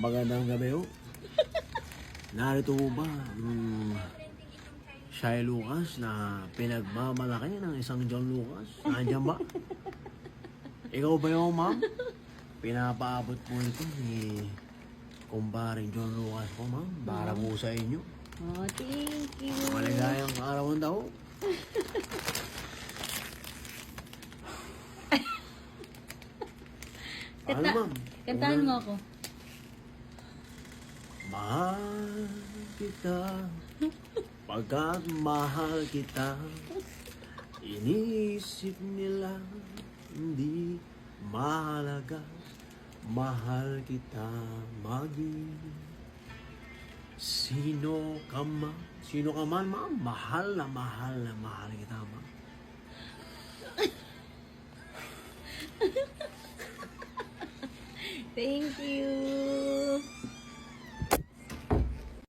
Magandang gabi ho. Narito mo ba yung Shai Lucas na pinagmamalaki ng isang John Lucas? Nandiyan ba? Ikaw ba yung ma'am? Pinapaabot po ito ni kumbaring John Lucas ko, ma'am. Para po sa inyo. Oh, thank you. Maligayang araw daw. Ano, ma'am? Kantahan mo ako. Mahal kita, pagkat mahal kita, iniisip nila hindi mahalaga. Mahal kita maging sino ka man. Sino ka man, ma'am? Mahal na mahal na mahal kita, ma'am. Thank you.